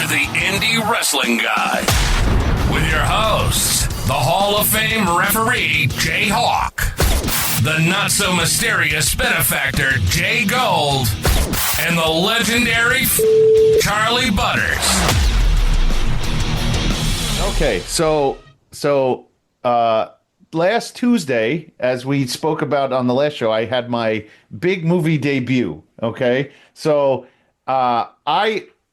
to the Indie Wrestling Guy with your hosts, the Hall of Fame referee, JHawk, the not-so-mysterious benefactor, JGold, and the legendary Charly Butters. Okay, so last Tuesday, as we spoke about on the last show, I had my big movie debut. Okay, so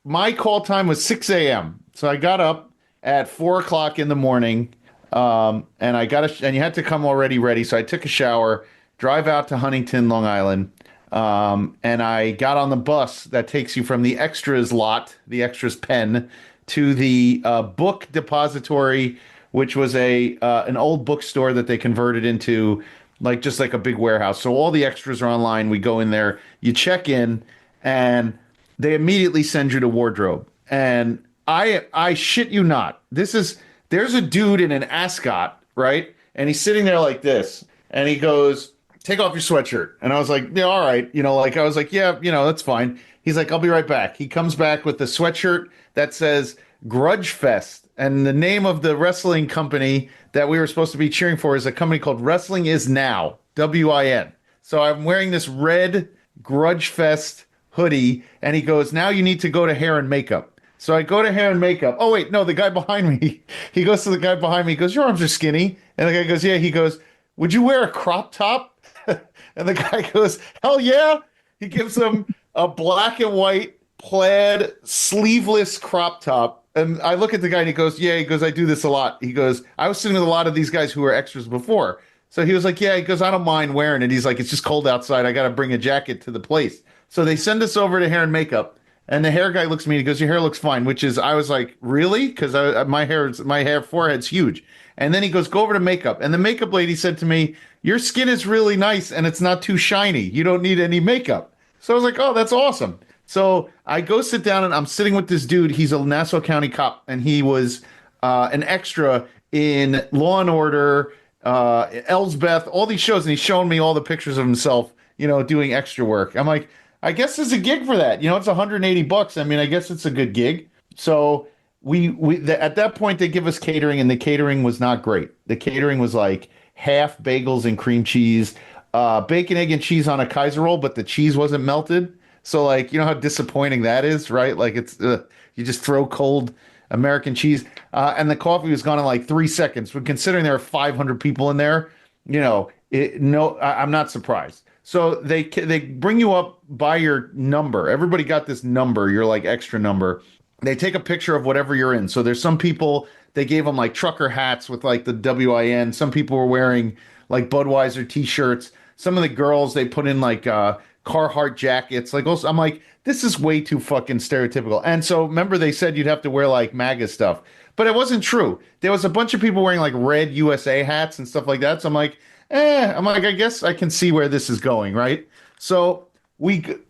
my call time was 6 a.m. So I got up at 4 o'clock in the morning, and and you had to come already ready. So I took a shower, drive out to Huntington, Long Island, and I got on the bus that takes you from the extras lot, the extras pen, to the book depository, which was an old bookstore that they converted into just like a big warehouse. So all the extras are online. We go in there, you check in, and they immediately send you to wardrobe. And I shit you not, there's a dude in an ascot, right? And he's sitting there like this, and he goes, "Take off your sweatshirt." And I was like, "Yeah, all right." I was like, "Yeah, that's fine." He's like, "I'll be right back." He comes back with the sweatshirt that says Grudge Fest. And the name of the wrestling company that we were supposed to be cheering for is a company called Wrestling Is Now, WIN. So I'm wearing this red Grudge Fest hoodie, and he goes, "Now you need to go to hair and makeup." So I go to hair and makeup. Oh, wait, no, the guy behind me. He goes to the guy behind me. He goes, "Your arms are skinny." And the guy goes, "Yeah." He goes, "Would you wear a crop top?" And the guy goes, "Hell yeah." He gives him a black and white plaid sleeveless crop top. And I look at the guy and he goes, "Yeah." He goes, "I do this a lot." He goes, "I was sitting with a lot of these guys who were extras before." So he was like, "Yeah." He goes, "I don't mind wearing it." He's like, "It's just cold outside. I got to bring a jacket to the place." So they send us over to hair and makeup. And the hair guy looks at me and he goes, "Your hair looks fine," I was like, "Really?" Because my forehead's huge. And then he goes, "Go over to makeup." And the makeup lady said to me, "Your skin is really nice and it's not too shiny. You don't need any makeup." So I was like, "Oh, that's awesome." So I go sit down and I'm sitting with this dude. He's a Nassau County cop, and he was an extra in Law and Order, Elsbeth, all these shows. And he's showing me all the pictures of himself, doing extra work. I'm like, I guess there's a gig for that. It's $180. I mean, I guess it's a good gig. So at that point, they give us catering, and the catering was not great. The catering was like half bagels and cream cheese, bacon, egg, and cheese on a Kaiser roll, but the cheese wasn't melted. So, how disappointing that is, right? It's you just throw cold American cheese, and the coffee was gone in like 3 seconds. But considering there are 500 people in there, I'm not surprised. So they bring you up by your number. Everybody got this number, your extra number. They take a picture of whatever you're in. So there's some people, they gave them trucker hats with the WIN. Some people were wearing Budweiser t-shirts. Some of the girls, they put in Carhartt jackets. I'm like, this is way too fucking stereotypical. And so remember they said you'd have to wear MAGA stuff, but it wasn't true. There was a bunch of people wearing red USA hats and stuff like that. So I'm like, I guess I can see where this is going, right? So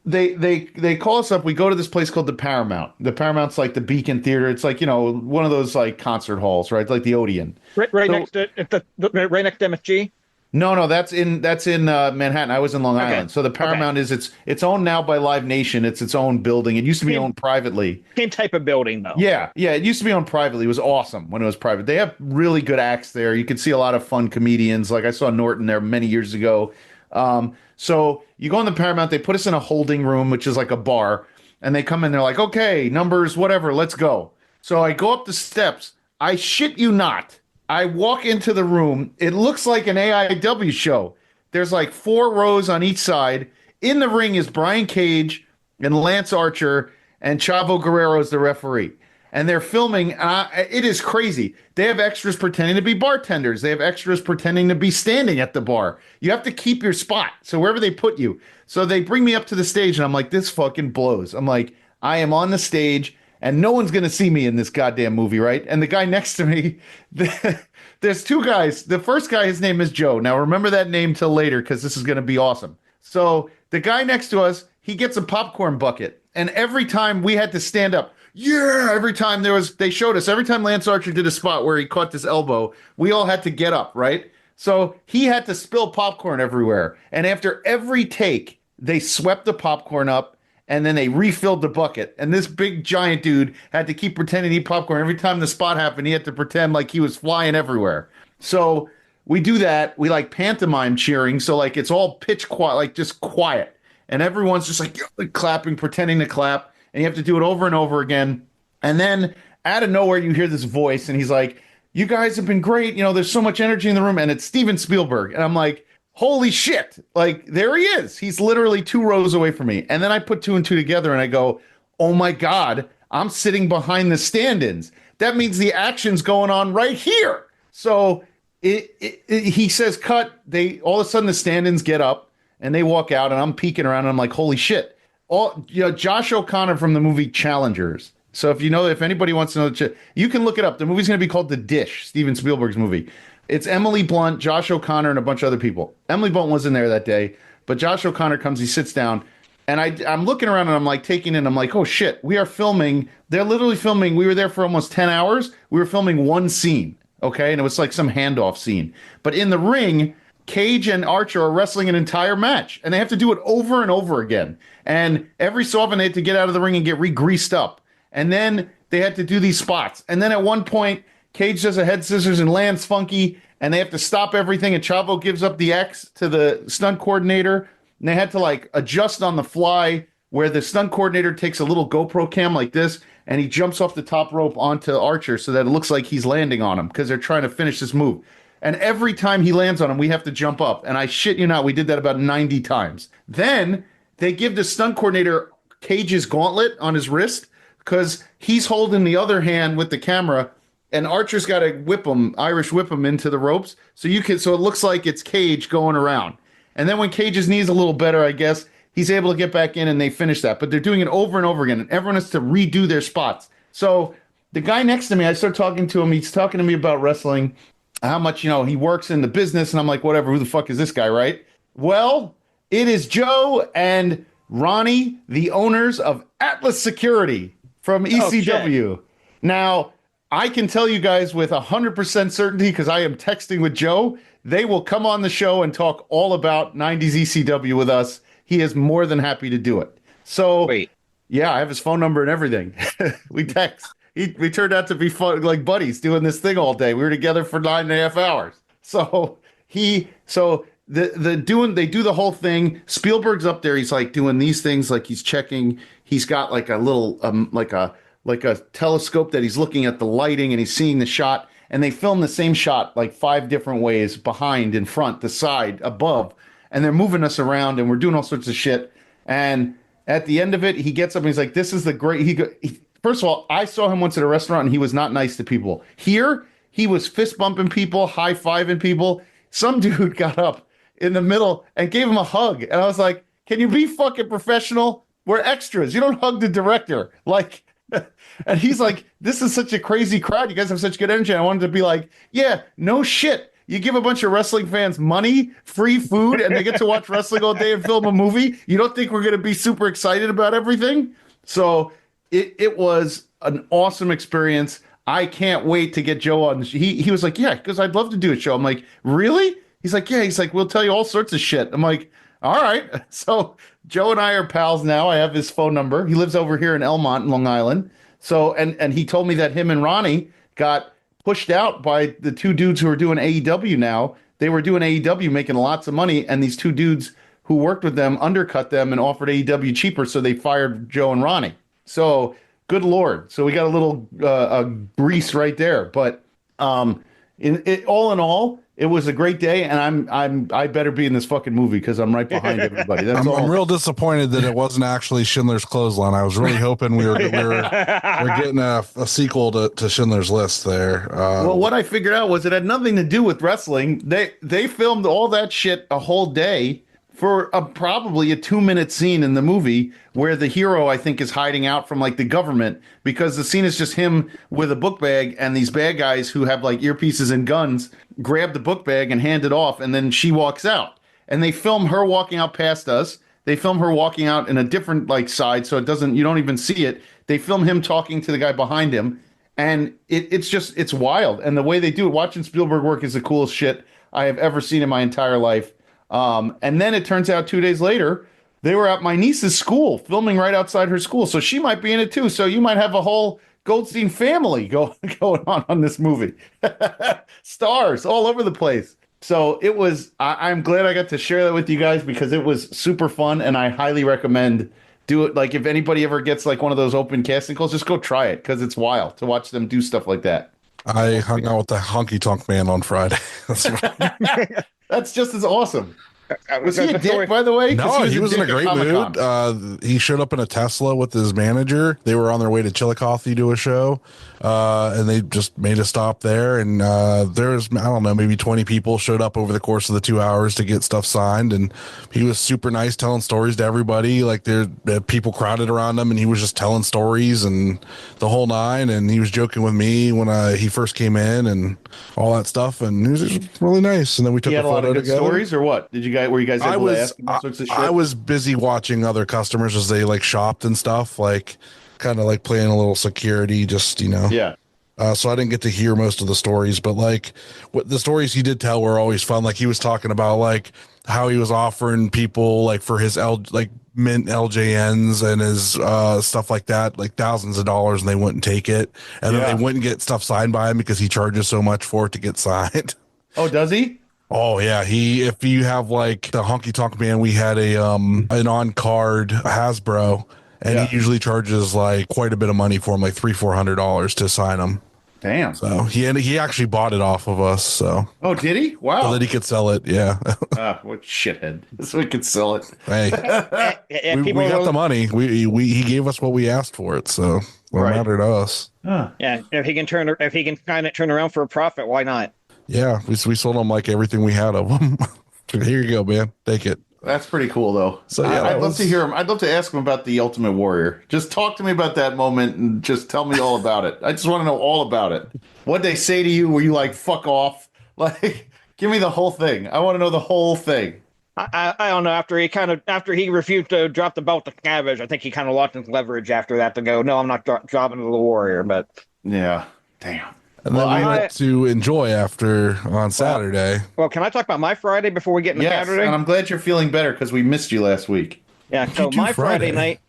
they call us up. We go to this place called the Paramount. The Paramount's the Beacon Theater. It's one of those concert halls, right? Like the Odeon. Right next to MSG. No, that's in Manhattan. I was in Long Island. So the Paramount is it's owned now by Live Nation. It's its own building. It used to be owned privately. Same type of building, though. Yeah. It used to be owned privately. It was awesome when it was private. They have really good acts there. You could see a lot of fun comedians. I saw Norton there many years ago. So you go in the Paramount. They put us in a holding room, which is like a bar. And they come in. They're like, "Okay, numbers, whatever. Let's go." So I go up the steps. I shit you not. I walk into the room. It looks like an AIW show. There's 4 rows on each side. In the ring is Brian Cage and Lance Archer, and Chavo Guerrero is the referee. And they're filming. It is crazy. They have extras pretending to be bartenders. They have extras pretending to be standing at the bar. You have to keep your spot. So wherever they put you. So they bring me up to the stage, and I'm like, this fucking blows. I'm like, I am on the stage. And no one's going to see me in this goddamn movie, right? And the guy next to me, there's 2 guys. The first guy, his name is Joe. Now, remember that name till later because this is going to be awesome. So the guy next to us, he gets a popcorn bucket. And every time we had to stand up, every time they showed us, every time Lance Archer did a spot where he caught this elbow, we all had to get up, right? So he had to spill popcorn everywhere. And after every take, they swept the popcorn up and then they refilled the bucket. And this big giant dude had to keep pretending to eat popcorn. Every time the spot happened, he had to pretend like he was flying everywhere. So we do that. We like pantomime cheering. So like it's all pitch quiet, like just quiet. And everyone's just like clapping, pretending to clap. And you have to do it over and over again. And then out of nowhere, you hear this voice, and he's like, "You guys have been great. You know, there's so much energy in the room." And it's Steven Spielberg. And I'm like, holy shit. Like, there he is. He's literally 2 rows away from me. And then I put 2 and 2 together and I go, oh my God, I'm sitting behind the stand-ins. That means the action's going on right here. So he says, cut. All of a sudden the stand-ins get up and they walk out, and I'm peeking around and I'm like, holy shit. Josh O'Connor from the movie Challengers. So if anybody wants to know, you can look it up. The movie's going to be called The Dish, Steven Spielberg's movie. It's Emily Blunt, Josh O'Connor, and a bunch of other people. Emily Blunt wasn't there that day, but Josh O'Connor comes, he sits down, and I'm looking around and I'm like taking in, I'm like, oh shit, we are filming. They're literally filming. We were there for almost 10 hours. We were filming one scene, okay? And it was like some handoff scene. But in the ring, Cage and Archer are wrestling an entire match, and they have to do it over and over again. And every so often they had to get out of the ring and get re-greased up. And then they had to do these spots. And then at one point, Cage does a head scissors and lands funky, and they have to stop everything. And Chavo gives up the X to the stunt coordinator, and they had to like adjust on the fly, where the stunt coordinator takes a little GoPro cam like this, and he jumps off the top rope onto Archer so that it looks like he's landing on him because they're trying to finish this move. And every time he lands on him, we have to jump up. And I shit you not, we did that about 90 times. Then they give the stunt coordinator Cage's gauntlet on his wrist because he's holding the other hand with the camera. And Archer's got to Irish whip him into the ropes. So it looks like it's Cage going around. And then when Cage's knee's a little better, I guess, he's able to get back in and they finish that. But they're doing it over and over again. And everyone has to redo their spots. So the guy next to me, I start talking to him. He's talking to me about wrestling, how much, he works in the business. And I'm like, whatever, who the fuck is this guy, right? Well, it is Joe and Ronnie, the owners of Atlas Security from ECW. Okay. Now, I can tell you guys with 100% certainty, because I am texting with Joe, they will come on the show and talk all about 90s ECW with us. He is more than happy to do it. So, wait. Yeah, I have his phone number and everything. We text. We turned out to be fun, like buddies doing this thing all day. We were together for 9.5 hours. So they do the whole thing. Spielberg's up there. He's like doing these things, like he's checking. He's got like a little like a telescope that he's looking at the lighting, and he's seeing the shot. And they film the same shot like 5 different ways: behind, in front, the side, above. And they're moving us around, and we're doing all sorts of shit. And at the end of it, he gets up and he's like, "This is the great." First of all, I saw him once at a restaurant, and he was not nice to people. Here, he was fist bumping people, high fiving people. Some dude got up in the middle and gave him a hug, and I was like, "Can you be fucking professional? We're extras. You don't hug the director." Like, and he's like, "This is such a crazy crowd. You guys have such good energy." And I wanted to be like, "Yeah, no shit. You give a bunch of wrestling fans money, free food, and they get to watch wrestling all day and film a movie. You don't think we're going to be super excited about everything?" So it was an awesome experience. I can't wait to get Joe on. He was like, "Yeah, because I'd love to do a show." I'm like, "Really?" He's like, "Yeah." He's like, "We'll tell you all sorts of shit." I'm like, "All right." So Joe and I are pals now. I have his phone number. He lives over here in Elmont, Long Island. So and he told me that him and Ronnie got pushed out by the 2 dudes who are doing AEW now. They were doing AEW, making lots of money, and these 2 dudes who worked with them undercut them and offered AEW cheaper, so they fired Joe and Ronnie. So good Lord. So we got a little grease right there. But all in all, it was a great day, and I better be in this fucking movie because I'm right behind everybody. That's I'm real disappointed that it wasn't actually Schindler's Clothesline. I was really hoping we're getting a sequel to Schindler's List there. Well, what I figured out was it had nothing to do with wrestling. They filmed all that shit a whole day for probably a 2-minute scene in the movie where the hero, I think, is hiding out from like the government, because the scene is just him with a book bag, and these bad guys who have like earpieces and guns grab the book bag and hand it off, and then she walks out. And they film her walking out past us. They film her walking out in a different like side, so you don't even see it. They film him talking to the guy behind him, and it's wild. And the way they do it, watching Spielberg work, is the coolest shit I have ever seen in my entire life. And then it turns out 2 days later, They were at my niece's school, filming right outside her school. So she might be in it too. So you might have a whole Goldstein family going on this movie. Stars all over the place. So it was, I'm glad I got to share that with you guys because it was super fun and I highly recommend do it. Like if anybody ever gets like one of those open casting calls, just go try it because it's wild to watch them do stuff like that. I hung out with the honky tonk man on Friday. That's just as awesome. Was he a dick, by the way? No, he was in a dick at great Comic-Con. mood. He showed up in a Tesla with his manager. They were on their way to Chillicothe to a show, and they just made a stop there. And there's, I don't know, maybe 20 people showed up over the course of the 2 hours to get stuff signed. And he was super nice, telling stories to everybody. Like there people crowded around him, and he was just telling stories and the whole nine. And he was joking with me when he first came in and all that stuff. And he was just really nice. And then we took He a had a lot photo of good together. stories, or what? Were you guys able to ask him all sorts of shit? I was busy watching other customers as they like shopped and stuff, like kind of like playing a little security, just, you know. Yeah. So I didn't get to hear most of the stories, but like what the stories he did tell were always fun. Like he was talking about like how he was offering people like for his mint LJNs and his stuff like that, like thousands of dollars, and they wouldn't take it. And then they wouldn't get stuff signed by him because he charges so much for it to get signed. Oh, does he? Oh yeah, if you have like the honky tonk man, we had an on card Hasbro, and he usually charges like quite a bit of money for him, like $300-400 to sign them. Damn. So he actually bought it off of us. So did he? Wow. So that he could sell it. Yeah. What shithead? So we could sell it. Hey, we got the money. He gave us what we asked for it. So what mattered to us? Yeah, if he can kind of turn around for a profit, why not? Yeah, we sold him like everything we had of them. Here you go, man. Take it. That's pretty cool, though. So yeah, I'd love to hear him. I'd love to ask him about the Ultimate Warrior. Just talk to me about that moment and just tell me all about it. I just want to know all about it. What'd they say to you? Were you like, fuck off? Like, give me the whole thing. I want to know the whole thing. I don't know. After he refused to drop the belt to Cabbage, I think he kind of lost his leverage after that to go, no, I'm not dropping to the Warrior. But yeah, damn. And then we went to Enjoy on Saturday. Well, can I talk about my Friday before we get into Saturday? And I'm glad you're feeling better because we missed you last week. Yeah, so my Friday night,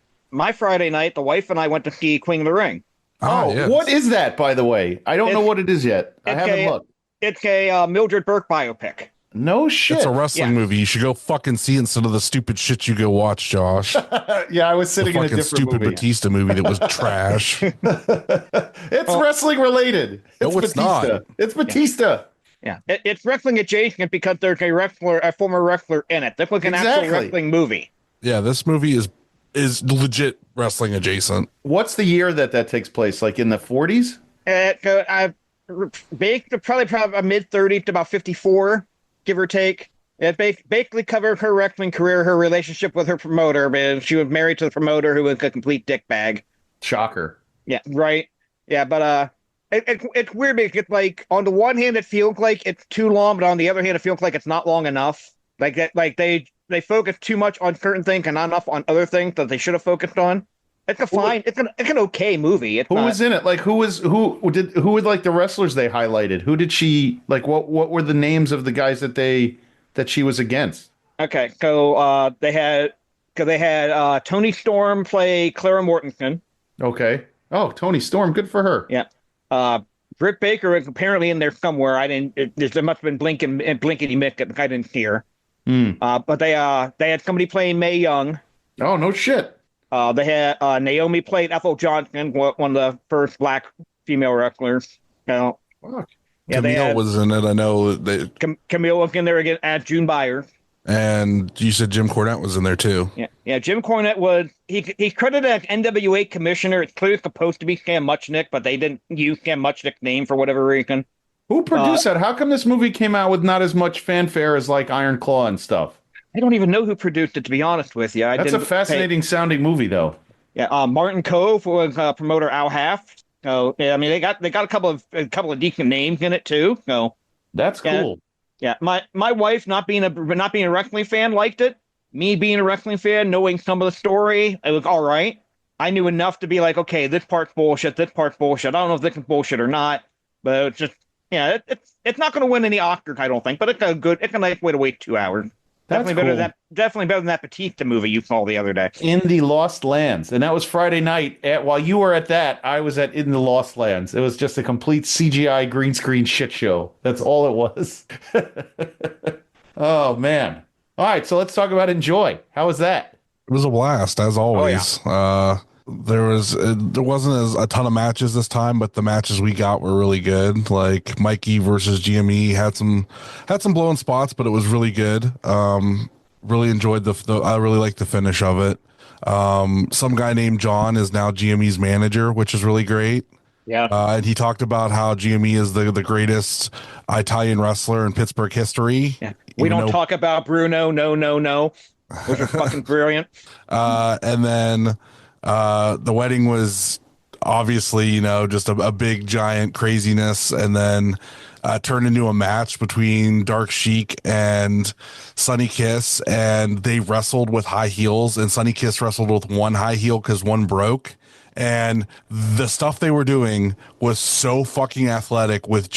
the wife and I went to see Queen of the Ring. Yes. What is that, by the way? I don't know what it is yet. I haven't looked. It's a Mildred Burke biopic. No shit. It's a wrestling movie. You should go fucking see it instead of the stupid shit you go watch, Josh. Yeah, I was sitting in a different stupid movie. Batista movie that was trash. It's wrestling related. It's Batista. Not. It's Batista. Yeah, it's wrestling adjacent because there's a former wrestler in it. This was an actual wrestling movie. Yeah, this movie is legit wrestling adjacent. What's the year that takes place? Like in the 40s? Probably mid-30s to about 54. Give or take. It basically covered her wrestling career, her relationship with her promoter, but she was married to the promoter who was a complete dickbag. Shocker. Yeah, right. Yeah, but it's weird because like on the one hand it feels like it's too long, but on the other hand it feels like it's not long enough. Like they focus too much on certain things and not enough on other things that they should have focused on. It's an okay movie. Who was in it? Like who were like the wrestlers they highlighted? Who did she like? What were the names of the guys that she was against? Okay, so they had Tony Storm play Clara Mortensen. Okay. Oh, Tony Storm, good for her. Yeah. Britt Baker is apparently in there somewhere. There must have been Blinkety Mick. I didn't see her. But they had somebody playing Mae Young. Oh no shit. They had Naomi played Ethel Johnson, one of the first black female wrestlers. Yeah, Camille was in it. I know Camille was in there again as June Byers. And you said Jim Cornette was in there too. Yeah. Jim Cornette was he's credited as NWA commissioner. It's clearly supposed to be Sam Muchnick, but they didn't use Sam Muchnick's name for whatever reason. Who produced that? How come this movie came out with not as much fanfare as like Iron Claw and stuff? I don't even know who produced it, to be honest with you. That's a fascinating sounding movie, though. Yeah, Martin Cove was promoter Al Haft. So yeah, I mean they got a couple of decent names in it too. So that's cool. Yeah, my wife not being a wrestling fan liked it. Me being a wrestling fan, knowing some of the story, it was all right. I knew enough to be like, okay, this part's bullshit. This part's bullshit. I don't know if this is bullshit or not, but it's just it's not going to win any Oscars, I don't think. But it's a nice way to wait 2 hours. That's Definitely better cool. than that. Definitely better than that Batista movie you saw the other day. In the Lost Lands, and that was Friday night. While you were at that, I was at In the Lost Lands. It was just a complete CGI green screen shit show. That's all it was. Oh man! All right, so let's talk about Enjoy. How was that? It was a blast as always. There wasn't a ton of matches this time, but the matches we got were really good. Like Mikey versus GME had some blowing spots, but it was really good. Really enjoyed I really liked the finish of it. Some guy named John is now GME's manager, which is really great. Yeah. And he talked about how GME is the greatest Italian wrestler in Pittsburgh history. Yeah. We don't talk about Bruno. No. Which is fucking brilliant. And then the wedding was obviously, just a big giant craziness, and then turned into a match between Dark Sheik and Sunny Kiss, and they wrestled with high heels, and Sunny Kiss wrestled with one high heel because one broke. And the stuff they were doing was so fucking athletic with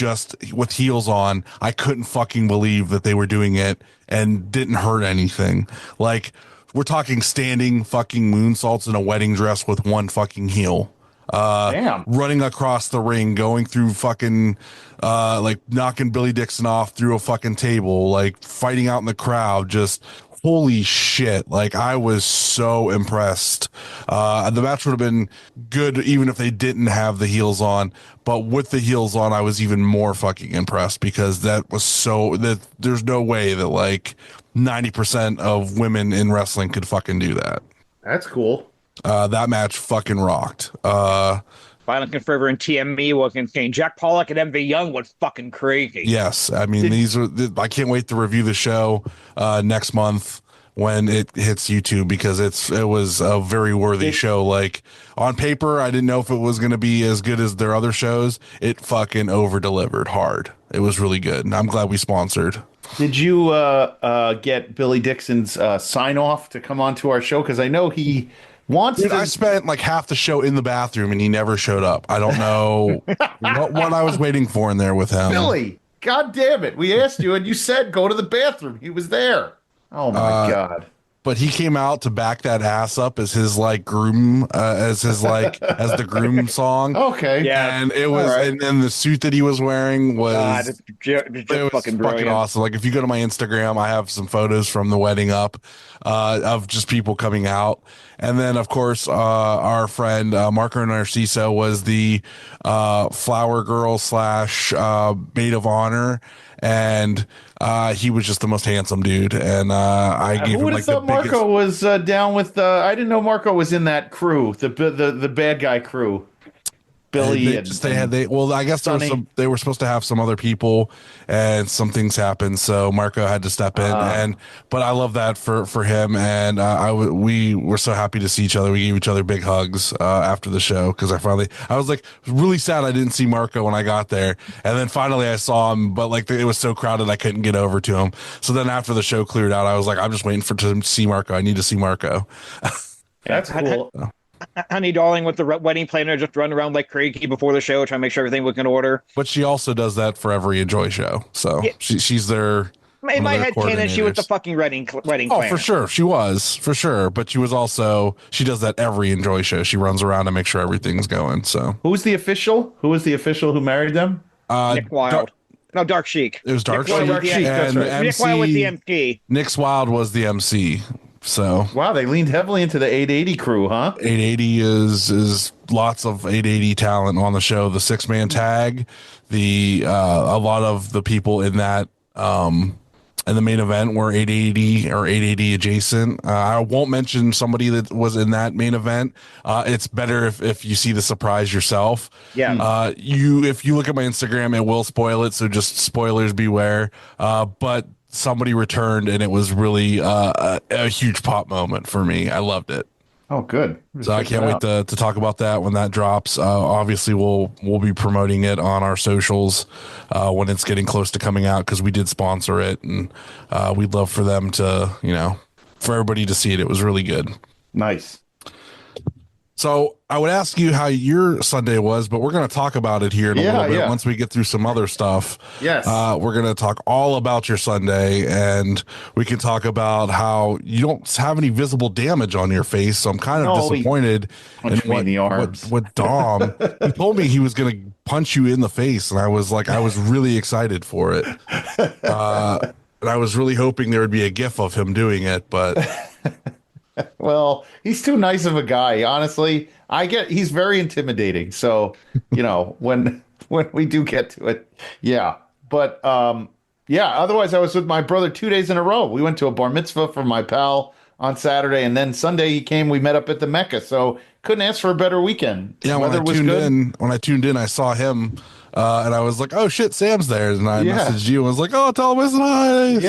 heels on. I couldn't fucking believe that they were doing it and didn't hurt anything. Like, we're talking standing fucking moonsaults in a wedding dress with one fucking heel. Damn. Running across the ring, going through fucking, like knocking Billy Dixon off through a fucking table, like fighting out in the crowd, just holy shit. Like, I was so impressed. The match would have been good even if they didn't have the heels on, but with the heels on, I was even more fucking impressed because that there's no way that like 90% of women in wrestling could fucking do that. That's cool. That match fucking rocked. Violent Conferver and TME was insane. Jack Pollock and MV Young was fucking crazy. Yes, I mean I can't wait to review the show next month when it hits YouTube because it was a very worthy show. Like, on paper, I didn't know if it was going to be as good as their other shows. It fucking over delivered hard. It was really good, and I'm glad we sponsored. Did you get Billy Dixon's sign off to come on to our show? Because I know he wants. Dude, I spent like half the show in the bathroom and he never showed up. I don't know what I was waiting for in there with him. Billy, God damn it! We asked you and you said go to the bathroom. He was there. Oh my God! But he came out to back that ass up as his like groom, as the groom song. Okay, Yeah. And it was, right. and then the suit that he was wearing was. It's just It was fucking brilliant. awesome. Like, if you go to my Instagram, I have some photos from the wedding up of just people coming out. And then, of course, our friend Marco Narciso was the flower girl / maid of honor. And he was just the most handsome dude. And I gave Who him would like have thought Marco was down with? I didn't know Marco was in that crew, the bad guy crew. Billy I guess they were supposed to have some other people and some things happened, so Marco had to step in. But I love that for him, and we were so happy to see each other. We gave each other big hugs after the show because I was like really sad I didn't see Marco when I got there, and then finally I saw him, but like it was so crowded I couldn't get over to him. So then after the show cleared out, I was like, I'm just waiting to see Marco. I need to see Marco. That's cool. Honey darling with the wedding planner just running around like crazy before the show trying to make sure everything was in order. But she also does that for every Enjoy show, so she's there. In my head canon, she was the fucking wedding planner. Oh, for sure. She was, for sure. But she does that every Enjoy show. She runs around to make sure everything's going. So Who's the official? Who was the official who married them? Nick Wilde. No, Dark Sheik. It was Dark Sheik. That's right. Nick Wilde was the MC. Nick Wilde was the MC. So Wow, they leaned heavily into the 880 crew, huh? 880 is lots of 880 talent on the show. The 6-man tag, a lot of the people in that in the main event were 880 or 880 adjacent. I won't mention somebody that was in that main event. It's better if you see the surprise yourself. Yeah. If you look at my Instagram, it will spoil it. So just spoilers beware. But somebody returned and it was really a huge pop moment for me. I loved it. Oh, good. So I can't wait to talk about that when that drops. Obviously, we'll be promoting it on our socials when it's getting close to coming out because we did sponsor it, and we'd love for them to, for everybody to see it. It was really good. Nice. So I would ask you how your Sunday was, but we're going to talk about it here in a little bit once we get through some other stuff. Yes. We're going to talk all about your Sunday, and we can talk about how you don't have any visible damage on your face. So I'm kind of disappointed in what Dom, he told me he was going to punch you in the face. And I was really excited for it. And I was really hoping there would be a GIF of him doing it, but well, he's too nice of a guy. Honestly, he's very intimidating. So, when we do get to it, yeah. But otherwise I was with my brother 2 days in a row. We went to a bar mitzvah for my pal on Saturday, and then Sunday he came, we met up at the Mecca. So couldn't ask for a better weekend. Yeah, when I tuned in, I saw him. And I was like, "Oh shit, Sam's there!" And I messaged you and was like, "Oh, tell him it's nice."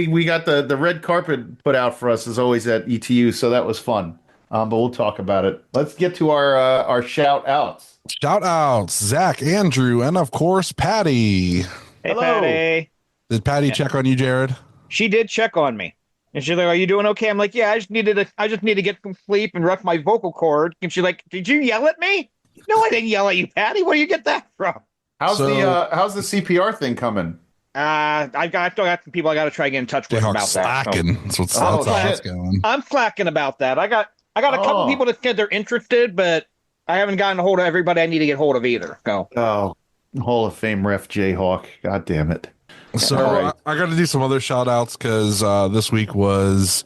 We got the red carpet put out for us as always at ETU, so that was fun. But we'll talk about it. Let's get to our shout outs. Shout outs, Zach, Andrew, and of course Patty. Hey, hello. Patty. Did Patty check on you, Jared? She did check on me. And she's like, "Are you doing okay?" I'm like, "Yeah, I just need to get some sleep and rest my vocal cord." And she's like, "Did you yell at me?" No, I didn't yell at you, Patty. Where do you get that from? How's the CPR thing coming? I still got some people I got to try to get in touch with about slacking. that. So. That's how it's going. I'm slacking about that. I got a couple people that said they're interested, but I haven't gotten a hold of everybody I need to get hold of either. So. Oh, Hall of Fame ref JHawk. God damn it. So right. I got to do some other shout outs because this week was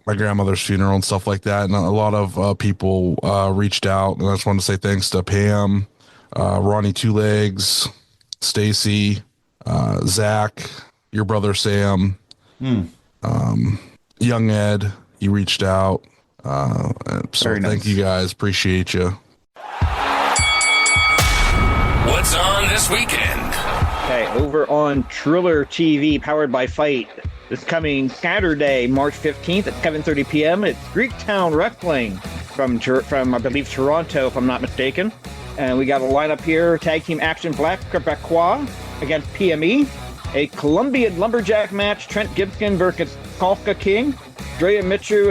my grandmother's funeral and stuff like that, and a lot of people reached out, and I just wanted to say thanks to Pam, Ronnie Two Legs, Stacy, Zach, your brother Sam, young Ed. You reached out, so thank you guys, appreciate you. What's on this weekend? Okay, over on Triller TV, powered by Fight. This coming Saturday, March 15th at 7:30 p.m. It's Greektown Wrestling from I believe Toronto, if I'm not mistaken. And we got a lineup here: Tag Team Action Black Quebecois against PME, a Colombian Lumberjack match: Trent Gibson versus Kafka King, Drea Mitchell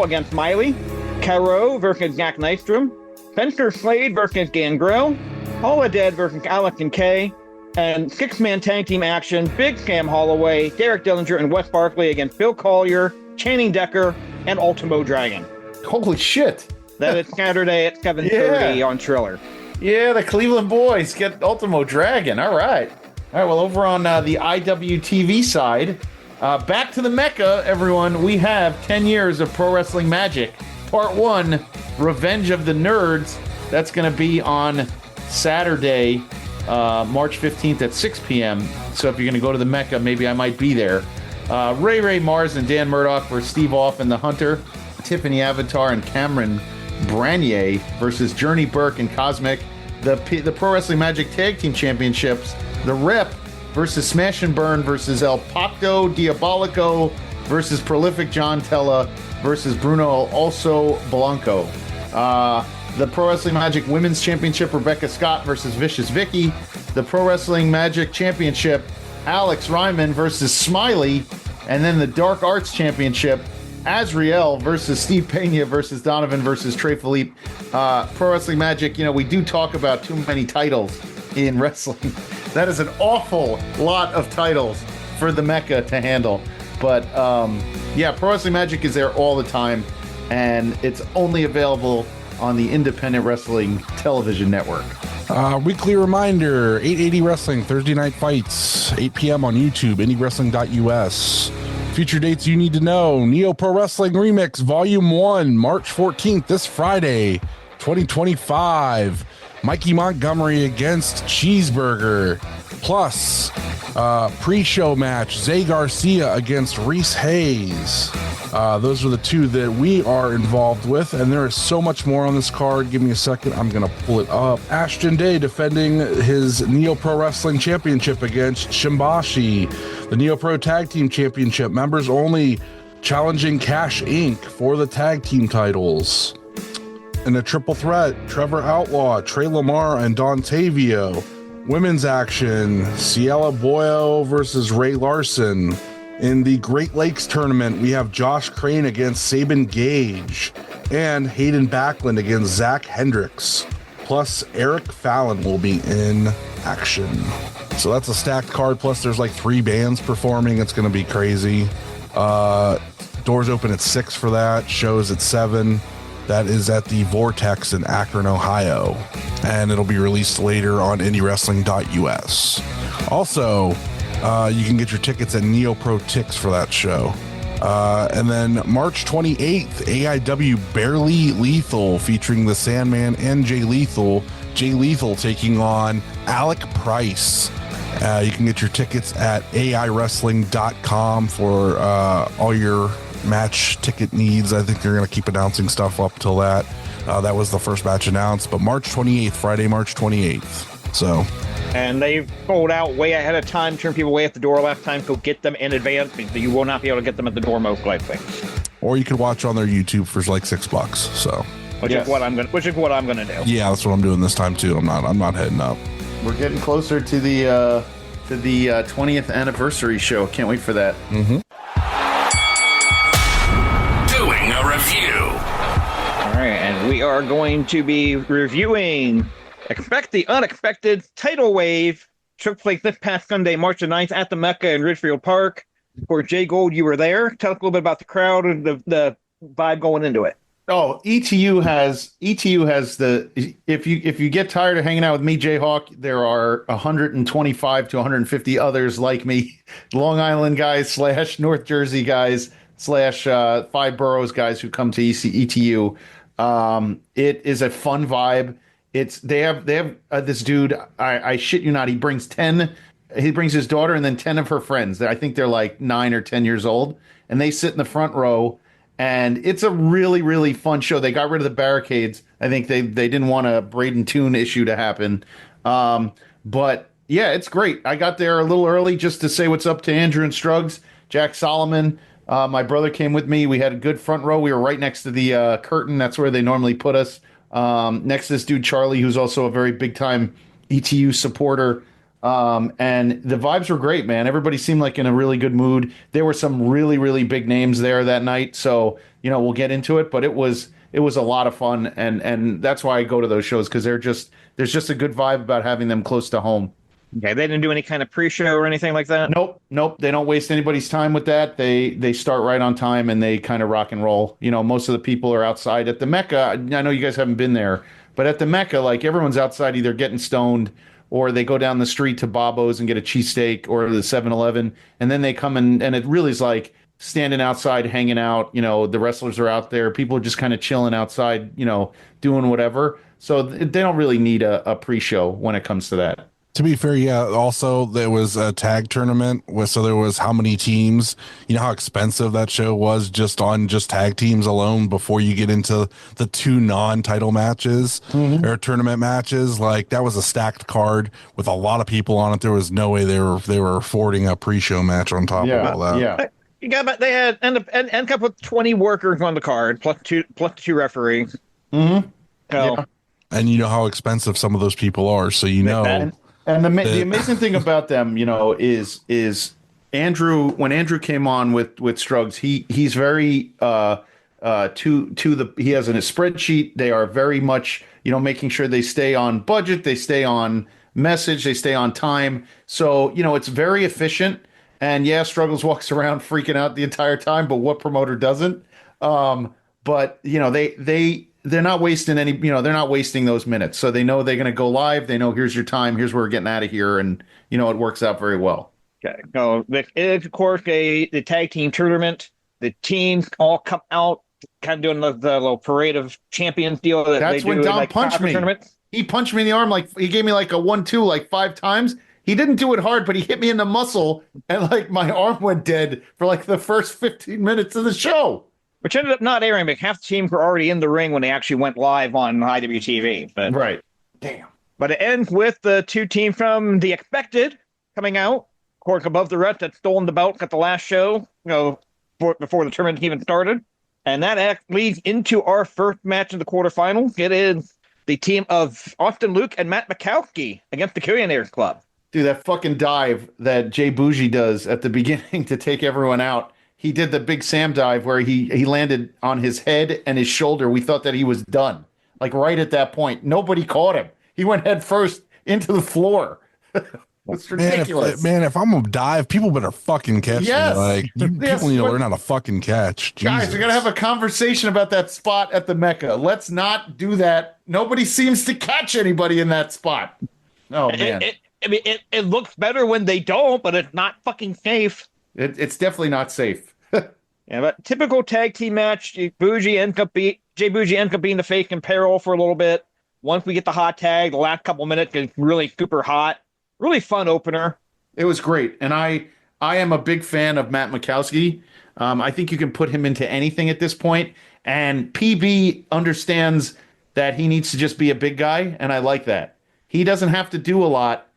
against Miley, Caro versus Jack Nystrom, Spencer Slade versus Gangrel, Holodead versus Alex and Kay. And six-man tag team action: Big Sam Holloway, Derek Dillinger, and Wes Barkley against Bill Collier, Channing Decker, and Ultimo Dragon. Holy shit! That is Saturday at 7:30 on Triller. Yeah, the Cleveland boys get Ultimo Dragon. All right. Well, over on the IWTV side, back to the Mecca, everyone. We have 10 years of Pro Wrestling Magic, Part 1, Revenge of the Nerds. That's going to be on Saturday, March 15th at 6 p.m. So if you're going to go to the Mecca, maybe I might be there. Ray Mars and Dan Murdoch versus Steve Off and the Hunter. Tiffany Avatar and Cameron Branier versus Journey Burke and Cosmic. The Pro Wrestling Magic Tag Team Championships. The Rep versus Smash and Burn versus El Pacto Diabolico versus Prolific John Tella versus Bruno Also Blanco. The Pro Wrestling Magic Women's Championship, Rebecca Scott versus Vicious Vicky. The Pro Wrestling Magic Championship, Alex Ryman versus Smiley. And then the Dark Arts Championship, Azriel versus Steve Pena versus Donovan versus Trey Philippe. Pro Wrestling Magic, we do talk about too many titles in wrestling. That is an awful lot of titles for the Mecca to handle. But Pro Wrestling Magic is there all the time, and it's only available on the Independent Wrestling Television Network. Weekly reminder, 880 Wrestling, Thursday Night Fights, 8 p.m. on YouTube, indiewrestling.us. Future dates you need to know: Neo Pro Wrestling Remix Volume 1, March 14th, this Friday, 2025. Mikey Montgomery against Cheeseburger. Plus, pre-show match, Zay Garcia against Reese Hayes. Those are the two that we are involved with, and there is so much more on this card. Give me a second. I'm going to pull it up. Ashton Day defending his Neo Pro Wrestling Championship against Shimbashi. The Neo Pro Tag Team Championship, members only, challenging Cash Inc. for the tag team titles. In a triple threat, Trevor Outlaw, Trey Lamar, and Don Tavio. Women's action, Ciela Boyle versus Ray Larson. In the Great Lakes tournament, we have Josh Crane against Sabin Gage and Hayden Backlund against Zach Hendricks. Plus, Eric Fallon will be in action. So that's a stacked card. Plus, there's like 3 bands performing. It's going to be crazy. Doors open at 6 for that. Shows at 7. That is at the Vortex in Akron, Ohio. And it'll be released later on IndieWrestling.us. Also, you can get your tickets at NeoPro Tix for that show. And then March 28th, AIW Barely Lethal featuring the Sandman and Jay Lethal. Jay Lethal taking on Alec Price. You can get your tickets at AIWrestling.com for all your match ticket needs. I think they're going to keep announcing stuff up till that. That was the first match announced, but March 28th, Friday, March 28th. So. And they sold out way ahead of time, turned people away at the door last time, so get them in advance because you will not be able to get them at the door most likely. Or you could watch on their YouTube for like $6. So. Which is what I'm gonna do. Yeah, that's what I'm doing this time too. I'm not heading up. We're getting closer to the 20th anniversary show. Can't wait for that. Doing a review. All right, and we are going to be reviewing Expect the Unexpected Tidal Wave. Took place this past Sunday, March the 9th at the Mecca in Ridgefield Park. For JGold, you were there. Tell us a little bit about the crowd and the vibe going into it. Oh, ETU has the if you get tired of hanging out with me, JHawk, there are 125 to 150 others like me, Long Island guys / North Jersey guys / 5 boroughs guys who come to ETU. It is a fun vibe. They have this dude. I shit you not. He brings his daughter and then 10 of her friends. I think they're like 9 or 10 years old, and they sit in the front row. And it's a really, really fun show. They got rid of the barricades. I think they didn't want a Braden Toon issue to happen. But yeah, it's great. I got there a little early just to say what's up to Andrew and Struggs, Jack Solomon. My brother came with me. We had a good front row. We were right next to the curtain. That's where they normally put us. Next to this dude, Charlie, who's also a very big time ETU supporter. And the vibes were great, man. Everybody seemed like in a really good mood. There were some really, really big names there that night. So, we'll get into it, but it was a lot of fun. And that's why I go to those shows, because there's just a good vibe about having them close to home. Okay. They didn't do any kind of pre-show or anything like that? Nope. They don't waste anybody's time with that. They start right on time and they kind of rock and roll. Most of the people are outside at the Mecca. I know you guys haven't been there, but at the Mecca, like everyone's outside either getting stoned or they go down the street to Bobo's and get a cheesesteak or the 7-Eleven, and then they come and it really is like standing outside, hanging out. The wrestlers are out there. People are just kind of chilling outside, doing whatever. So they don't really need a pre-show when it comes to that. To be fair, yeah. Also, there was a tag tournament, so there was how many teams? You know how expensive that show was just on tag teams alone before you get into the 2 non-title matches or tournament matches. Like that was a stacked card with a lot of people on it. There was no way they were affording a pre-show match on top of all that. Yeah. They had end up with 20 workers on the card plus two referees. Mm-hmm. So, yeah. And you know how expensive some of those people are, so And the amazing thing about them, is Andrew. When Andrew came on with Struggs, he's very he has a spreadsheet. They are very much making sure they stay on budget, they stay on message, they stay on time. So it's very efficient. And yeah, Struggles walks around freaking out the entire time, but what promoter doesn't? But they're not wasting they're not wasting those minutes. So they know they're going to go live. They know here's your time. Here's where we're getting out of here. And, it works out very well. Okay. So it is, of course, the tag team tournament. The teams all come out kind of doing the little parade of champions deal. That's when Dom punched me. Tournaments. He punched me in the arm. He gave me like a 1-2 like 5 times. He didn't do it hard, but he hit me in the muscle. And like my arm went dead for like the first 15 minutes of the show. Which ended up not airing, but half the teams were already in the ring when they actually went live on IWTV. But, right. Damn. But it ends with the 2 teams from The Expected coming out. Of course, above the rest had stolen the belt at the last show, before the tournament even started. And that leads into our first match in the quarterfinals. It is the team of Austin Luke and Matt Mikowski against the Killionaires Club. Dude, that fucking dive that Jay Bougie does at the beginning to take everyone out. He did the Big Sam dive where he landed on his head and his shoulder. We thought that he was done. Like right at that point. Nobody caught him. He went head first into the floor. It's ridiculous. Man, if I'm gonna dive, people better fucking catch Yes. me. Like Yes, people need to but- learn how to fucking catch. Guys, Jesus. we gotta have a conversation about that spot at the Mecca. Let's not do that. Nobody seems to catch anybody in that spot. Oh man. It looks better when they don't, but it's not fucking safe. It's definitely not safe. Yeah, but typical tag team match. Jay Bougie ends up being the face in peril for a little bit. Once we get the hot tag, the last couple minutes is really super hot. Really fun opener. It was great, and I am a big fan of Matt Mikowski. I think you can put him into anything at this point, and PB understands that he needs to just be a big guy, and I like that. He doesn't have to do a lot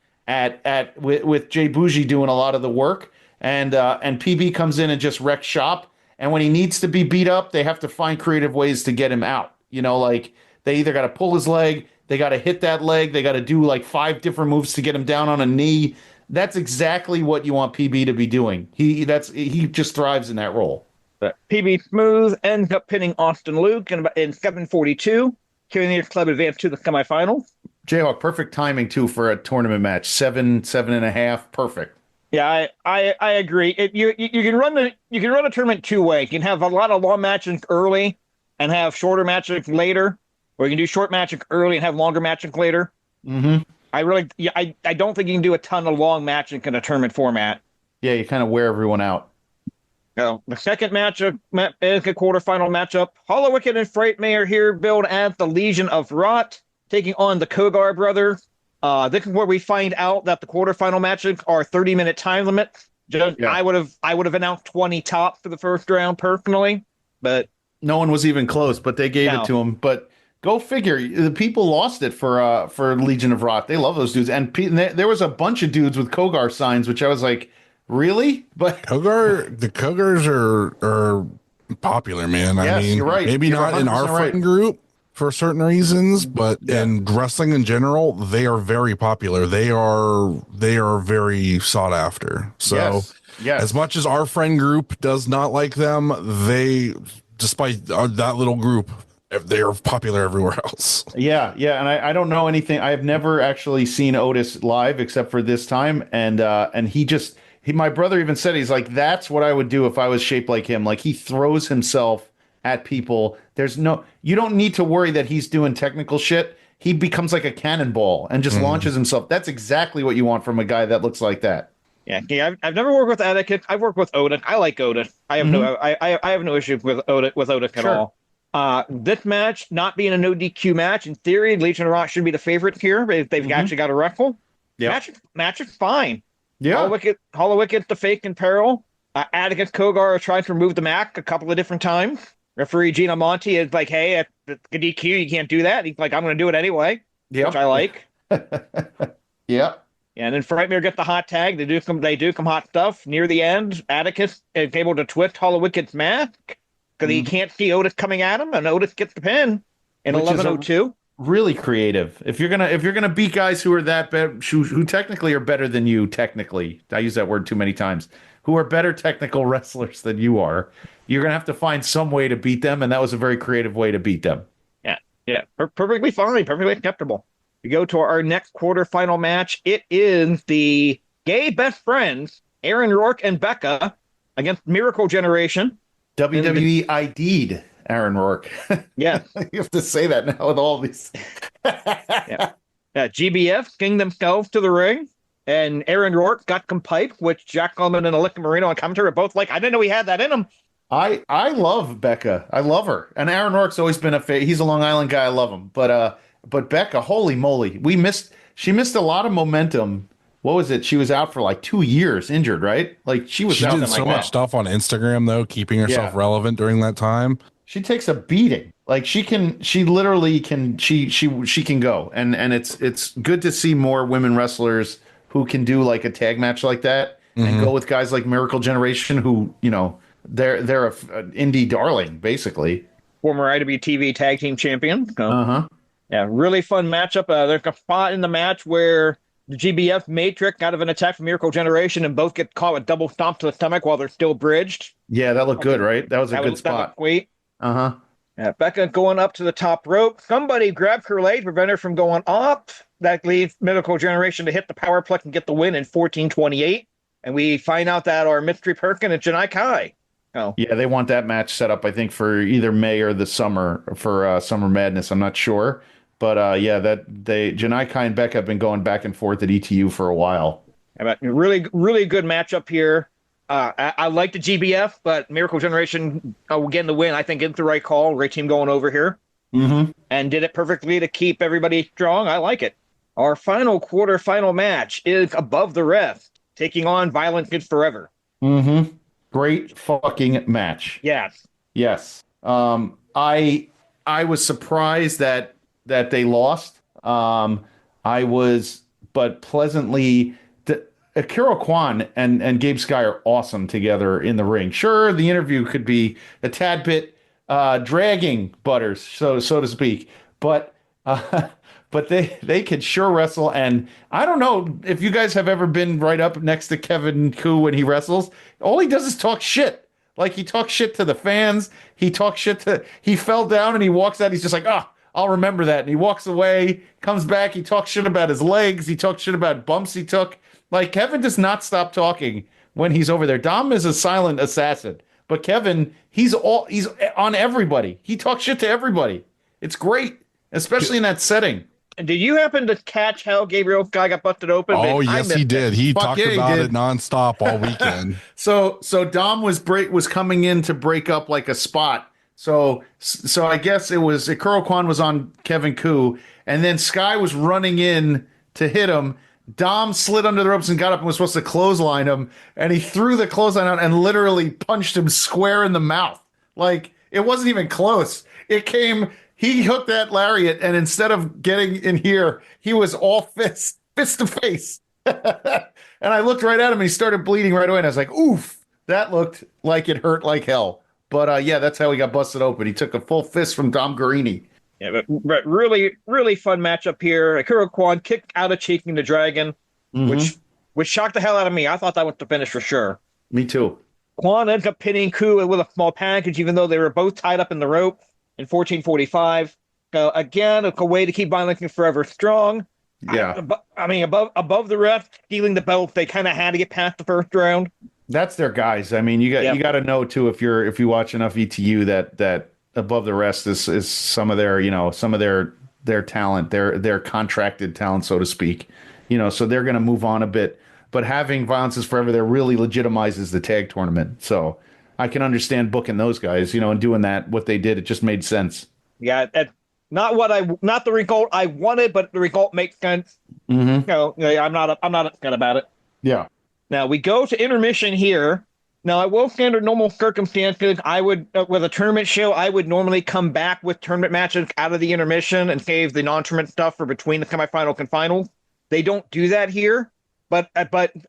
with Jay Bougie doing a lot of the work, and PB comes in and just wrecks shop. And when he needs to be beat up, they have to find creative ways to get him out. You know, like they either got to pull his leg, they got to hit that leg, they got to do like 5 different moves to get him down on a knee. That's exactly what you want PB to be doing. He just thrives in that role. But PB Smooth ends up pinning Austin Luke in 7:42, carrying the club advance to the semifinals. JHawk, perfect timing too for a tournament match. 7.5, perfect. Yeah, I agree. You can run a tournament 2 ways. You can have a lot of long matches early and have shorter matches later, or you can do short matches early and have longer matches later. Mm-hmm. I don't think you can do a ton of long matches in a tournament format. Yeah, you kind of wear everyone out. So the second matchup is a quarterfinal matchup. Hollow Wicked and Frightmare here billed as the Legion of Rot, taking on the Kogar brothers. This is where we find out that the quarterfinal matches are 30-minute time limits. Yeah. I would have announced 20 tops for the first round personally, but no one was even close. But they gave it to him. But go figure, the people lost it for Legion of Rot. They love those dudes, and there was a bunch of dudes with Kogar signs, which I was like, really? But the Kogars are popular, man. Yes, I mean, you're right. Maybe You're not in our friend group for certain reasons, but in wrestling in general, they are very popular. They are very sought after. So yes. As much as our friend group does not like them, they, despite that little group, they are popular everywhere else. Yeah. And I don't know anything. I have never actually seen Otis live except for this time. And my brother even said, he's like, that's what I would do if I was shaped like him. Like he throws himself at people. You don't need to worry that he's doing technical shit. He becomes like a cannonball and just launches himself. That's exactly what you want from a guy that looks like that. Yeah. I've never worked with Etiquette. I've worked with Otis. I like Otis. I have no issue with Otis at all. This match not being a no DQ match, in theory, Legion of Rock should be the favorite here. They've actually got a wrestle. Yeah. Match is fine. Yeah. Hollow Wicked, the fake in peril. Atticus Kogar tried to remove the mat a couple of different times. Referee Gino Monti is like, hey, at the DQ, you can't do that. He's like, I'm going to do it anyway, which I like. Yeah. And then Frightmare gets the hot tag. They do some hot stuff. Near the end, Atticus is able to twist Hollow Wicked's mask because he can't see Otis coming at him, and Otis gets the pin in 11:02. Really creative. If you're gonna beat guys who are that bad, who technically are better than you, technically, I use that word too many times, who are better technical wrestlers than you are, you're gonna have to find some way to beat them, and that was a very creative way to beat them. Yeah, perfectly fine, perfectly acceptable. We go to our next quarterfinal match. It is the gay best friends, Aaron Rourke and Becca, against Miracle Generation. WWE ID'd Aaron Rourke. Yeah. You have to say that now with all these. GBF getting themselves to the ring, and Aaron Rourke got compiped, which Jack Coleman and Alyssa Marino on commentary are both like, I didn't know he had that in him. I love Becca. I love her. And Aaron Rourke's always been he's a Long Island guy. I love him. But Becca, holy moly, she missed a lot of momentum. What was it? She was out for like 2 years injured, right? Like she did so much stuff on Instagram though, keeping herself relevant during that time. She takes a beating. Like she literally can go. And it's good to see more women wrestlers who can do like a tag match like that and go with guys like Miracle Generation who, they're an indie darling, basically. Former IWTV Tag Team Champion. Yeah, really fun matchup. There's a spot in the match where The GBF Matrix out of an attack from Miracle Generation, and both get caught with double stomp to the stomach while they're still bridged. Yeah, that looked good, right? That was a good spot. That was sweet. Uh-huh. Yeah, Becca going up to the top rope. Somebody grabbed her leg to prevent her from going up. That leaves Miracle Generation to hit the power plug and get the win in 14:28. And we find out that our Mystery Perkin and Janai Kai. Oh. Yeah, they want that match set up, I think, for either May or the summer for Summer Madness. I'm not sure. But yeah, Janai Kai and Becca have been going back and forth at ETU for a while. Really, really good matchup here. I like the GBF, but Miracle Generation getting the win, I think, is the right call. Great team going over here. Mm-hmm. And did it perfectly to keep everybody strong. I like it. Our quarterfinal match is Above the Rest, taking on Violent Kids Forever. Mm-hmm. Great fucking match. Yes. Yes. I was surprised that they lost. I was, but pleasantly. Akira Kwan and Gabe Sky are awesome together in the ring. Sure, the interview could be a tad bit dragging Butters, so to speak, but they could sure wrestle. And I don't know if you guys have ever been right up next to Kevin Koo when he wrestles. All he does is talk shit. Like, he talks shit to the fans. He fell down and he walks out. He's just like, I'll remember that. And he walks away, comes back. He talks shit about his legs. He talks shit about bumps he took. Like, Kevin does not stop talking when he's over there. Dom is a silent assassin, but Kevin, he's on everybody. He talks shit to everybody. It's great, especially in that setting. And did you happen to catch how Gabriel Sky got busted open? Oh, yes, he did. He talked about it nonstop all weekend. So Dom was coming in to break up like a spot. So I guess it was Akuro Kwan was on Kevin Koo, and then Sky was running in to hit him. Dom slid under the ropes and got up and was supposed to clothesline him, and he threw the clothesline out and literally punched him square in the mouth. Like, it wasn't even close. He hooked that lariat, and instead of getting in here, he was all fist to face. And I looked right at him, and he started bleeding right away, and I was like, oof, that looked like it hurt like hell. But yeah, that's how he got busted open. He took a full fist from Dom Guarini. Yeah, but really, really fun matchup here. Akira Kwan kicked out of Cheeking the Dragon, which shocked the hell out of me. I thought that was the finish for sure. Me too. Kwan ends up pinning Koo with a small package, even though they were both tied up in the rope in 14:45. Again, a way to keep Violent King Forever strong. Yeah. Above the Rest, stealing the belt, they kind of had to get past the first round. That's their guys. I mean, you got to know too, if you watch enough ETU that Above the Rest is some of their talent, their contracted talent, so to speak. So they're going to move on a bit. But having Violence is Forever there really legitimizes the tag tournament. So I can understand booking those guys, and doing that, what they did, it just made sense. Yeah, not the result I wanted, but the result makes sense. Mm-hmm. I'm not upset about it. Yeah. Now we go to intermission here. Now, I will say under normal circumstances, I would, with a tournament show, I would normally come back with tournament matches out of the intermission and save the non-tournament stuff for between the semifinals and finals. They don't do that here, but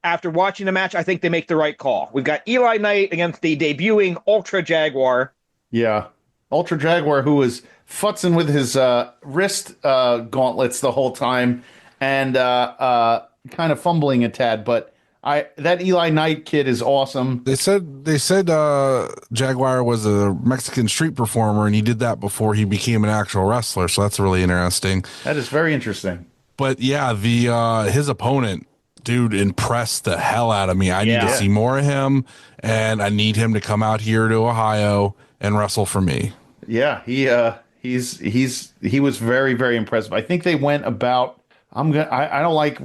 after watching the match, I think they make the right call. We've got Eli Knight against the debuting Ultra Jaguar. Yeah, Ultra Jaguar, who was futzing with his wrist gauntlets the whole time and kind of fumbling a tad, but that Eli Knight kid is awesome. They said Jaguar was a Mexican street performer, and he did that before he became an actual wrestler. So that's really interesting. That is very interesting. But yeah, his opponent, dude, impressed the hell out of me. I need to see more of him, and I need him to come out here to Ohio and wrestle for me. Yeah, he was very, very impressive. I think they went about. I don't like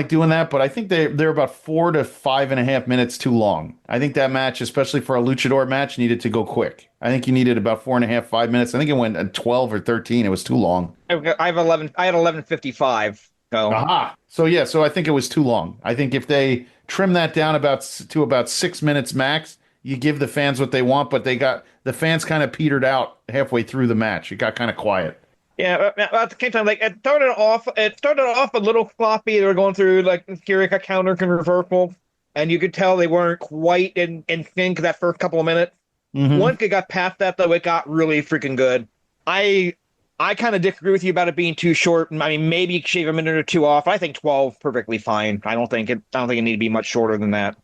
doing that, but I think they're about 4 to 5.5 minutes too long. I think that match, especially for a luchador match, needed to go quick. I think you needed about 4.5, 5 minutes. I think it went at 12 or 13. It was too long. I had 11:55. So. Aha. So I think it was too long. I think if they trim that down to about 6 minutes max, you give the fans what they want, but the fans kind of petered out halfway through the match. It got kind of quiet. Yeah, at the same time, like it started off a little sloppy. They were going through like Kirika counter and reversal, and you could tell they weren't quite in sync that first couple of minutes. Mm-hmm. Once it got past that, though, it got really freaking good. I I kind of disagree with you about it being too short. I mean, maybe you could shave a minute or two off. I think 12 perfectly fine. I don't think it need to be much shorter than that.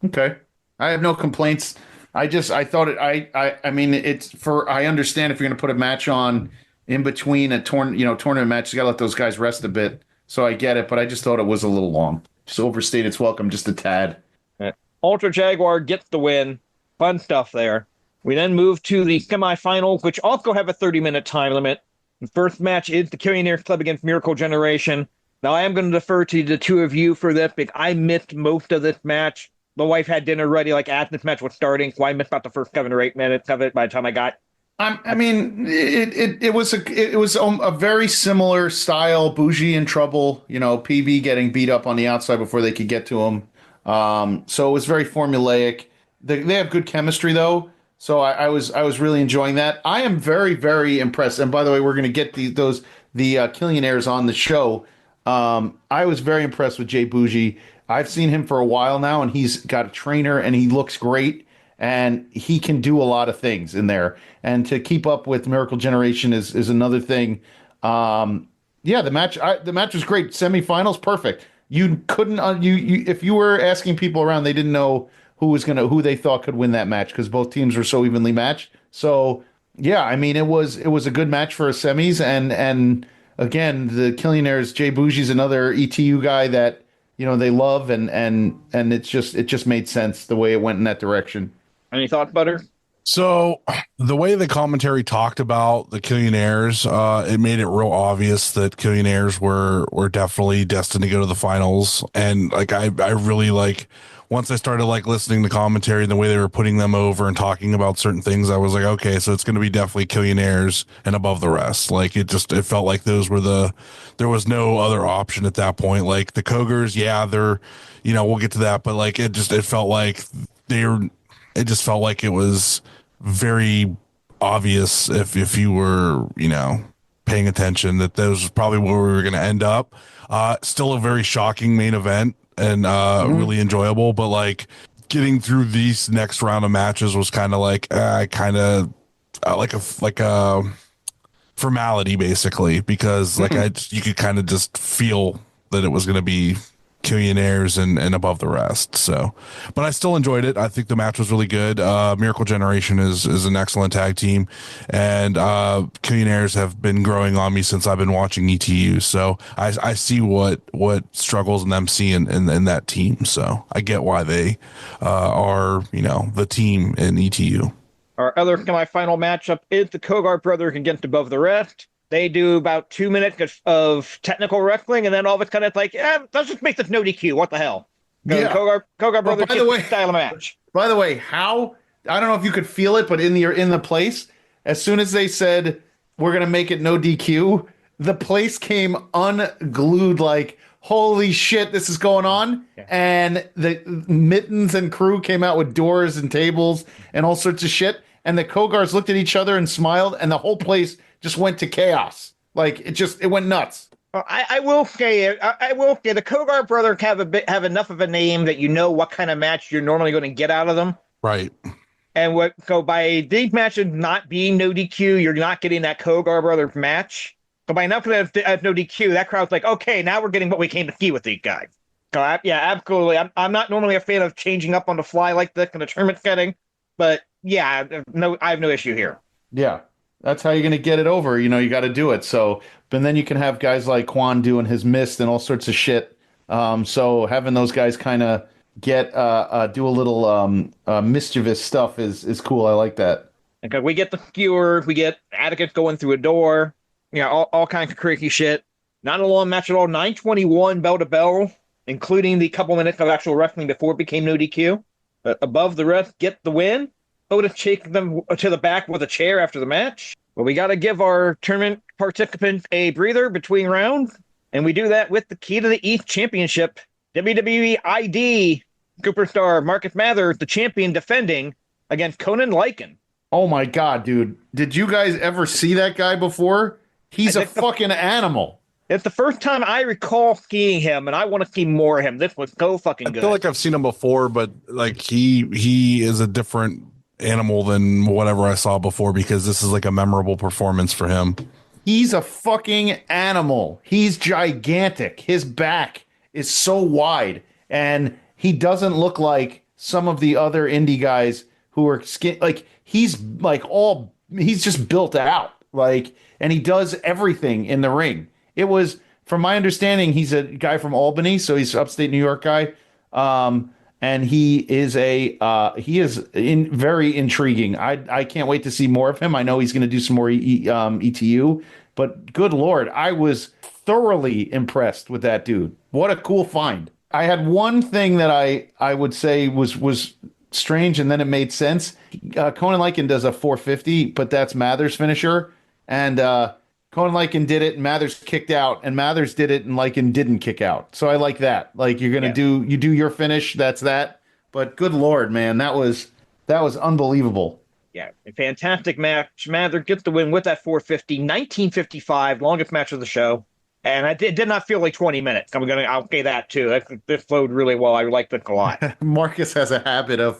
Okay. I have no complaints. I thought it, I mean, I understand if you're going to put a match on in between a tournament match, you got to let those guys rest a bit. So I get it, but I just thought it was a little long. Just overstayed its welcome just a tad. Ultra Jaguar gets the win. Fun stuff there. We then move to the semifinals, which also have a 30-minute time limit. The first match is the Billionaires Club against Miracle Generation. Now, I am going to defer to the two of you for this because I missed most of this match. My wife had dinner ready as this match was starting, so I missed about the first 7 or 8 minutes of it by the time I got. I mean, it was a very similar style. Bougie in trouble, PB getting beat up on the outside before they could get to him. So it was very formulaic. They have good chemistry though, so I was really enjoying that. I am very, very impressed. And by the way, we're going to get the Billionaires on the show. I was very impressed with Jay Bougie. I've seen him for a while now, and he's got a trainer, and he looks great, and he can do a lot of things in there. And to keep up with Miracle Generation is another thing. The match was great. Semifinals, perfect. You couldn't if you were asking people around, they didn't know who they thought could win that match because both teams were so evenly matched. So yeah, I mean it was a good match for a semis, and again the Billionaires, Jay Bougie's another ETU guy that they love, and it just made sense the way it went in that direction. Any thoughts, Butter? So the way the commentary talked about the Billionaires, it made it real obvious that Billionaires were definitely destined to go to the finals. And I really once I started listening to commentary and the way they were putting them over and talking about certain things, I was like, okay, so it's going to be definitely Billionaires and above the rest. It felt like those were there was no other option at that point. Like the Cougars, yeah, they're, we'll get to that, but it felt like it just felt like it was very obvious if you were, paying attention that those was probably where we were going to end up. Still a very shocking main event and really enjoyable, but getting through these next round of matches was kind of like a formality basically, because you could kind of just feel that it was going to be Billionaires and above the rest. So, but I still enjoyed it. I think the match was really good. Miracle Generation is an excellent tag team, and Billionaires have been growing on me since I've been watching ETU. So I see what struggles in them see in that team. So I get why they are the team in ETU. Our other semifinal matchup is the Kogar brothers against above the rest. They do about 2 minutes of technical wrestling, and then all of it's kind of let's just make this no DQ. What the hell? Yeah. Kogar brothers by the way, style of match. By the way, I don't know if you could feel it, but in the place, as soon as they said we're gonna make it no DQ, the place came unglued. Holy shit, this is going on. Yeah. And the Mittens and crew came out with doors and tables and all sorts of shit. And the Kogars looked at each other and smiled, and the whole place just went to chaos. It went nuts. I will say the Kogar brothers have enough of a name that what kind of match you're normally going to get out of them. Right. And so by these matches not being no DQ, you're not getting that Kogar brothers match. So by not putting it no DQ, that crowd's like, okay, now we're getting what we came to see with these guys. So yeah, absolutely. I'm not normally a fan of changing up on the fly like this in a tournament setting, but yeah, I have no issue here. Yeah. That's how you're going to get it over. You got to do it. So, but then you can have guys like Quan doing his mist and all sorts of shit. So having those guys kind of do a little mischievous stuff is cool. I like that. Okay, we get the skewer, we get Atticus going through a door, all kinds of crazy shit. Not a long match at all. 9:21 bell to bell, including the couple minutes of actual wrestling before it became no DQ. Above the rest get the win. Otis take them to the back with a chair after the match. Well, we got to give our tournament participants a breather between rounds, and we do that with the Key to the East Championship. WWE ID superstar Marcus Mathers, the champion, defending against Conan Lycan. Oh my God, dude. Did you guys ever see that guy before? He's a fucking animal. It's the first time I recall seeing him, and I want to see more of him. This was so fucking good. I feel like I've seen him before, but he is a different animal than whatever I saw before, because this is like a memorable performance for him. He's a fucking animal. He's gigantic. His back is so wide, and he doesn't look like some of the other indie guys who are skin. Like he's he's just built out. Like, and he does everything in the ring. It was, from my understanding, he's a guy from Albany, so he's upstate New York guy. And he is very intriguing. I can't wait to see more of him. I know he's going to do some more ETU, but good Lord, I was thoroughly impressed with that dude. What a cool find. I had one thing that I would say was strange, and then it made sense. Conan Lycan does a 450, but that's Mather's finisher, and Conan Lycan did it, and Mathers kicked out, and Mathers did it, and Lycan didn't kick out. So I like that. Like, you're gonna do your finish. That's that. But good Lord, man, that was unbelievable. Yeah, a fantastic match. Mather gets the win with that 450, 1955, longest match of the show. And it did not feel like 20 minutes. I'll say that too. This flowed really well. I liked it a lot. Marcus has a habit of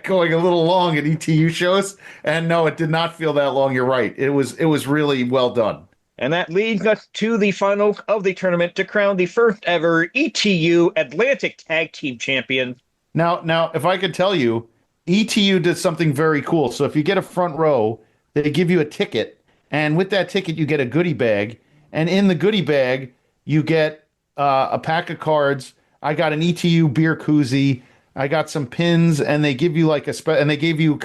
going a little long at ETU shows, and no, it did not feel that long. You're right. It was really well done. And that leads us to the final of the tournament to crown the first ever ETU Atlantic Tag Team Champions. Now, if I could tell you, ETU did something very cool. So if you get a front row, they give you a ticket, and with that ticket, you get a goodie bag. And in the goodie bag, you get a pack of cards. I got an ETU beer koozie. I got some pins, and they give you and they gave you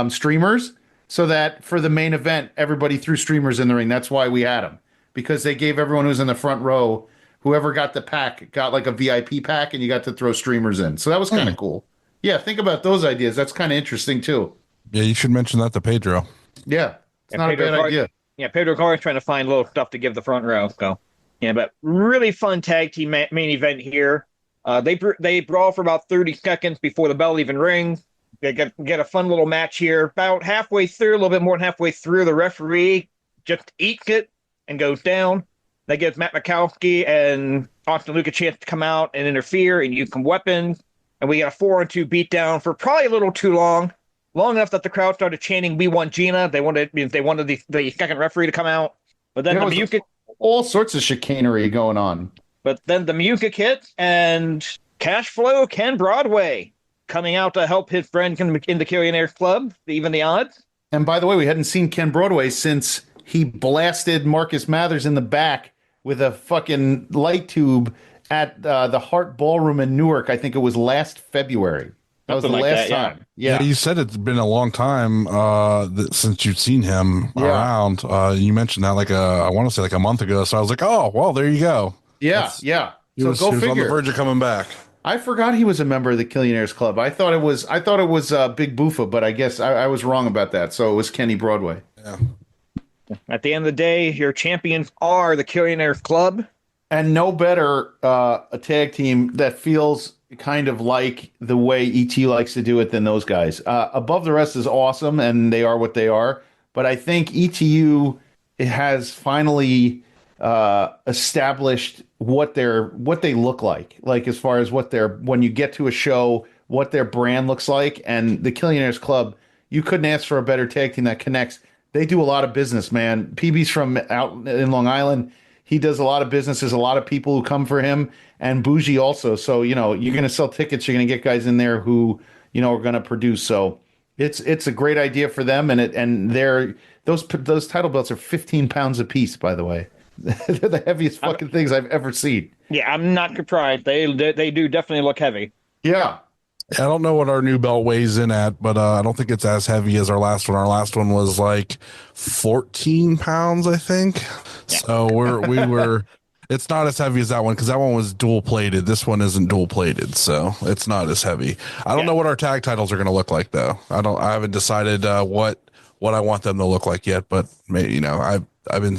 streamers, so that for the main event, everybody threw streamers in the ring. That's why we had them, because they gave everyone who's in the front row, whoever got the pack, got like a VIP pack, and you got to throw streamers in. So that was kind of cool. Yeah, think about those ideas. That's kind of interesting too. Yeah, you should mention that to Pedro. Yeah, it's not Pedro a bad idea. Yeah, Pedro Carr is trying to find little stuff to give the front row. So, yeah, but really fun tag team main event here. They brawl for about 30 seconds before the bell even rings. They get a fun little match here. About halfway through, a little bit more than halfway through, the referee just eats it and goes down. That gives Matt Mikowski and Austin Luke a chance to come out and interfere and use some weapons. And we get a 4-on-2 beatdown for probably a little too long. Long enough that the crowd started chanting, "We want Gina." They wanted the second referee to come out. But then all sorts of chicanery going on. But then the music hits, and Cash Flow Ken Broadway coming out to help his friend in the Killionaires Club, even the odds. And by the way, we hadn't seen Ken Broadway since he blasted Marcus Mathers in the back with a fucking light tube at the Hart Ballroom in Newark. I think it was last February. That was the last time. Yeah, you said it's been a long time since you've seen him around. You mentioned that I want to say like a month ago. So I was like, oh, well, there you go. Yeah. He was on the verge of coming back. I forgot he was a member of the Killionaires Club. I thought it was Big Boofa, but I guess I was wrong about that. So it was Kenny Broadway. Yeah. At the end of the day, your champions are the Killionaires Club. And no better a tag team that feels kind of like the way ET likes to do it than those guys. Above the Rest is awesome, and they are what they are. But I think ETU has finally established what they look like as far as when you get to a show, what their brand looks like. And the Killionaires Club, you couldn't ask for a better tag team that connects. They do a lot of business, man. PB's from out in Long Island. He does a lot of business. There's a lot of people who come for him, and Bougie also. So, you're going to sell tickets. You're going to get guys in there who, are going to produce. So it's a great idea for them. And those title belts are 15 pounds a piece, by the way. They're the heaviest fucking things I've ever seen. Yeah, I'm not surprised. They do definitely look heavy. Yeah. I don't know what our new belt weighs in at, but I don't think it's as heavy as our last one. Our last one was like 14 pounds, I think. Yeah. So it's not as heavy as that one, because that one was dual plated. This one isn't dual plated, so it's not as heavy. I don't know what our tag titles are going to look like, though. I haven't decided what I want them to look like yet, but maybe, I've been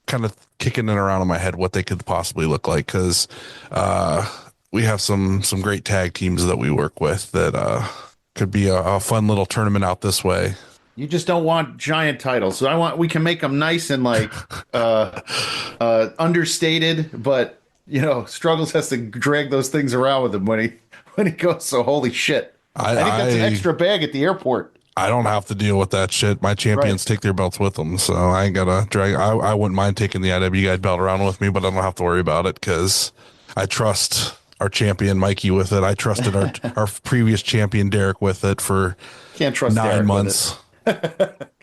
kind of kicking it around in my head what they could possibly look like, because we have some great tag teams that we work with that could be a fun little tournament out this way. You just don't want giant titles. So we can make them nice and understated, but Struggles has to drag those things around with him when he goes. So holy shit. I think that's an extra bag at the airport. I don't have to deal with that shit. My champions take their belts with them, so I ain't gotta drag. I wouldn't mind taking the IW guide belt around with me, but I don't have to worry about it because I trust our champion Mikey with it. I trusted our previous champion Derek with it for Can't trust 9 Derek months.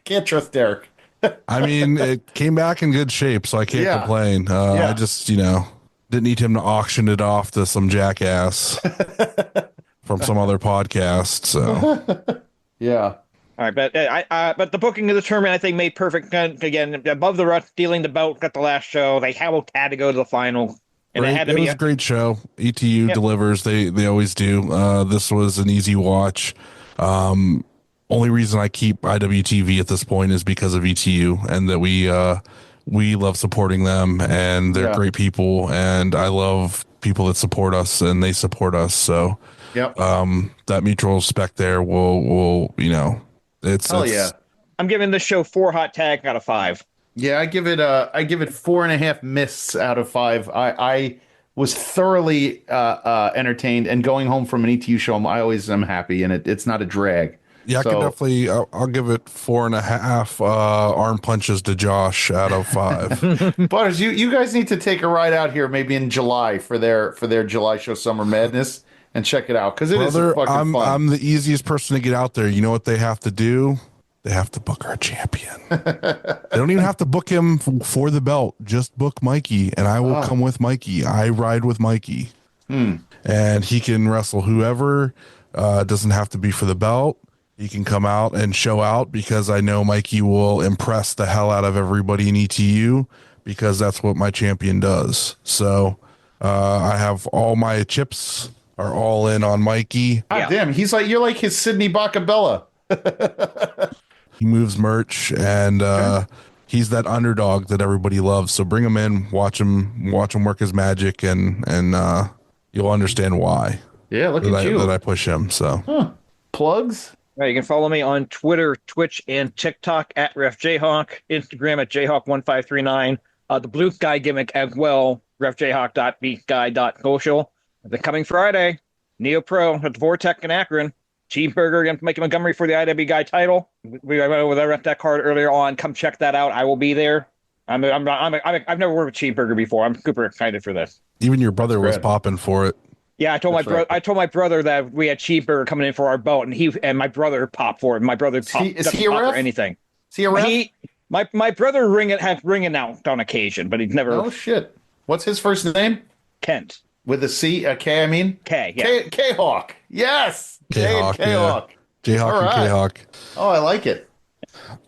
Can't trust Derek. I mean, it came back in good shape, so I can't complain. I just, didn't need him to auction it off to some jackass from some other podcast. So, yeah. All right, but the booking of the tournament, I think, made perfect. Again, above the rut, stealing the belt at the last show. They had to go to the final, and it was a great show. ETU delivers. They always do. This was an easy watch. Only reason I keep IWTV at this point is because of ETU, and that we love supporting them, and they're great people, and I love people that support us, and they support us. So, that mutual respect there will it's I'm giving this show 4 hot tag out of 5. Yeah, I give it 4.5 mists out of 5. I was thoroughly entertained, and going home from an ETU show, I always am happy, and it's not a drag. Yeah, I can definitely. I'll give it 4.5 arm punches to Josh out of 5. Butters, you guys need to take a ride out here, maybe in July for their July show, Summer Madness, and check it out because it is fucking fun. I'm the easiest person to get out there. You know what they have to do? They have to book our champion. They don't even have to book him for the belt. Just book Mikey, and I will come with Mikey. I ride with Mikey, and he can wrestle whoever. Doesn't have to be for the belt. He can come out and show out because I know Mikey will impress the hell out of everybody in ETU because that's what my champion does. So I have all my chips are all in on Mikey. God damn, you're like his Sydney Bacabella. He moves merch, and he's that underdog that everybody loves. So bring him in, watch him work his magic, and you'll understand why. Yeah, look at you. That I push him. So Plugs? All right, you can follow me on Twitter, Twitch, and TikTok at JHawk, Instagram at JHawk1539. The blue guy gimmick as well, refjhawk.beatguy.social. The coming Friday, Neo Pro at the Vortex in Akron. Cheeseburger against Mikey Montgomery for the IW Guy title. We went over that card earlier on. Come check that out. I will be there. I've never worked with Cheeseburger before. I'm super excited for this. Even your brother was popping for it. Yeah, I told my brother that we had Cheeseburger coming in for our belt, and my brother popped for it. My brother is he a ref? For anything. Is he a ref? My brother has ring announced on occasion, but he's never. Oh shit! What's his first name? Kent. With a C, a K. I mean K. Yeah. K-Hawk. Yes. K-Hawk. K-Hawk. JHawk and K-Hawk. Oh, I like it.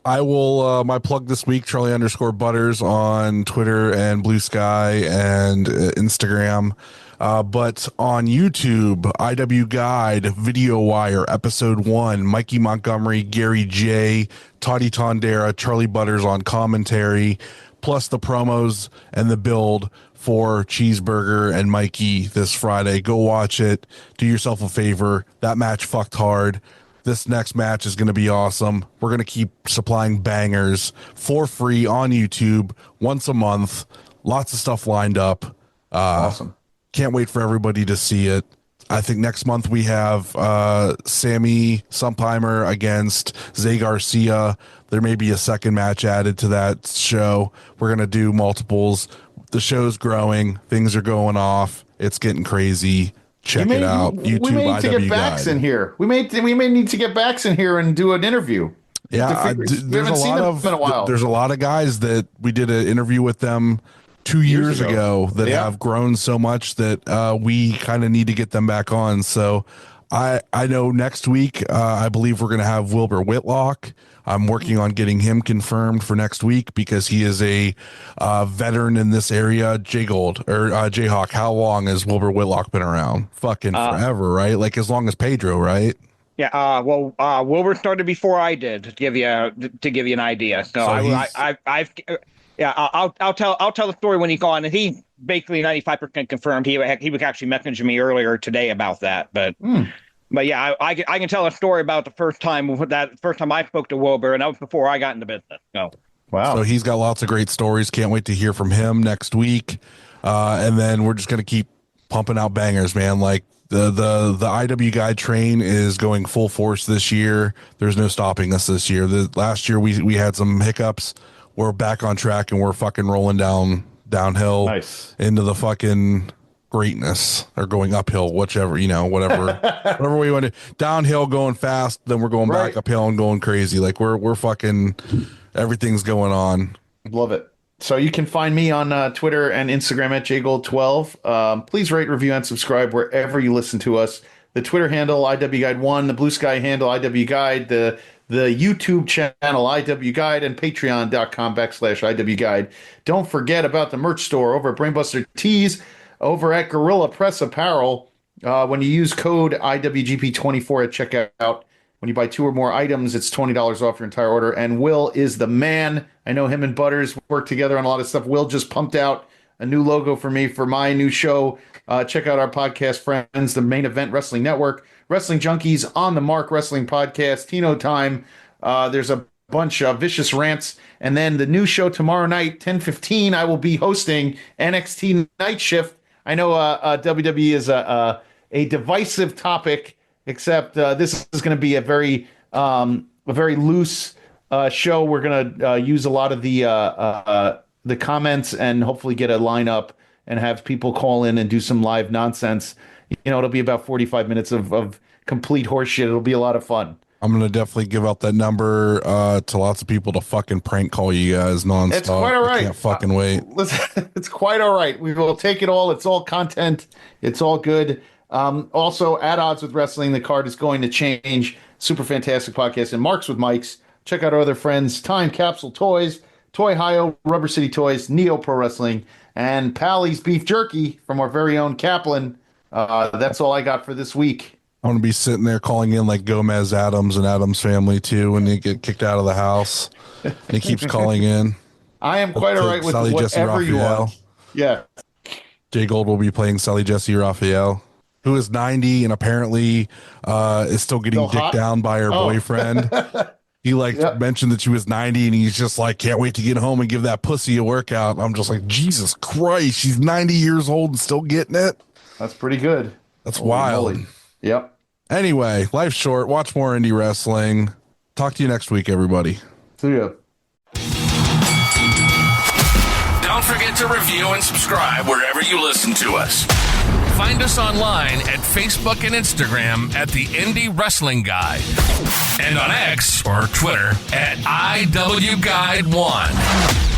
I will my plug this week, Charlie_Butters on Twitter and Blue Sky and Instagram. But on YouTube, IW Guide, Video Wire, Episode 1, Mikey Montgomery, Gary J, Toddy Tondera, Charlie Butters on commentary, plus the promos and the build for Cheeseburger and Mikey this Friday. Go watch it. Do yourself a favor. That match fucked hard. This next match is going to be awesome. We're going to keep supplying bangers for free on YouTube once a month. Lots of stuff lined up. Awesome. Can't wait for everybody to see it. I think next month we have Sammy Sumpheimer against Zay Garcia. There may be a second match added to that show. We're going to do multiples. The show's growing. Things are going off. It's getting crazy. Check it out. YouTube, we may need to IW get Bax Guide. in here. We may need to get Bax in here and do an interview. Yeah, there's a lot of guys that we did an interview with them 2 years ago that have grown so much that we kind of need to get them back on. So I know next week I believe we're going to have Wilbur Whitlock. I'm working on getting him confirmed for next week because he is a veteran in this area. JGold or JHawk. How long has Wilbur Whitlock been around? Fucking forever, right? Like as long as Pedro, right? Yeah. Wilbur started before I did. To give you an idea. So I'll tell the story when he's gone. And he basically 95% confirmed. He was actually messaging me earlier today about that, but. But yeah, I can tell a story about the first time I spoke to Wilbur, and that was before I got into business. So. Wow. So he's got lots of great stories. Can't wait to hear from him next week. And then we're just going to keep pumping out bangers, man. Like The IW Guide train is going full force this year. There's no stopping us this year. Last year we had some hiccups. We're back on track and we're fucking rolling downhill Nice. into the fucking greatness, or going uphill, whichever, whatever we want to. Downhill going fast, then we're going back uphill and going crazy. Like we're fucking, everything's going on. Love it. So you can find me on Twitter and Instagram at JGold12. Please rate, review, and subscribe wherever you listen to us. The Twitter handle, IW Guide 1, the Blue Sky handle, IW Guide, the YouTube channel, IW Guide, and patreon.com/IW Guide. Don't forget about the merch store over at Brainbuster Tees, over at Gorilla Press Apparel. When you use code IWGP24 at checkout, when you buy 2 or more items, it's $20 off your entire order. And Will is the man. I know him and Butters work together on a lot of stuff. Will just pumped out a new logo for me for my new show. Check out our podcast friends, the Main Event Wrestling Network, Wrestling Junkies, On the Mark Wrestling Podcast, Tino Time. There's a bunch of Vicious Rants. And then the new show tomorrow night, 10:15, I will be hosting NXT Night Shift. I know WWE is a divisive topic, except this is going to be a very loose show. We're going to use a lot of the comments and hopefully get a lineup and have people call in and do some live nonsense. It'll be about 45 minutes of complete horseshit. It'll be a lot of fun. I'm going to definitely give out that number to lots of people to fucking prank call you guys nonstop. It's quite all right. I can't fucking wait. Listen, it's quite all right. We will take it all. It's all content. It's all good. Also, At Odds with Wrestling, the card is going to change. Super fantastic podcast. And Marks with Mikes. Check out our other friends, Time Capsule Toys, Toy Hio, Rubber City Toys, Neo Pro Wrestling, and Pally's Beef Jerky from our very own Kaplan. That's all I got for this week. I'm going to be sitting there calling in like Gomez Adams and Adams Family too when they get kicked out of the house. And he keeps calling in. I am quite all right with Sally, Jessy, whatever you want. Yeah. JGold will be playing Sally, Jessy, Raphael, who is 90 and apparently is still getting dicked down by her boyfriend. He mentioned that she was 90 and he's just like, can't wait to get home and give that pussy a workout. I'm just like, Jesus Christ, she's 90 years old and still getting it. That's pretty good. That's wild. Holy. Yep. Anyway, life's short. Watch more indie wrestling. Talk to you next week, everybody. See ya. Don't forget to review and subscribe wherever you listen to us. Find us online at Facebook and Instagram at the Indie Wrestling Guide, and on X or Twitter at IW Guide 1.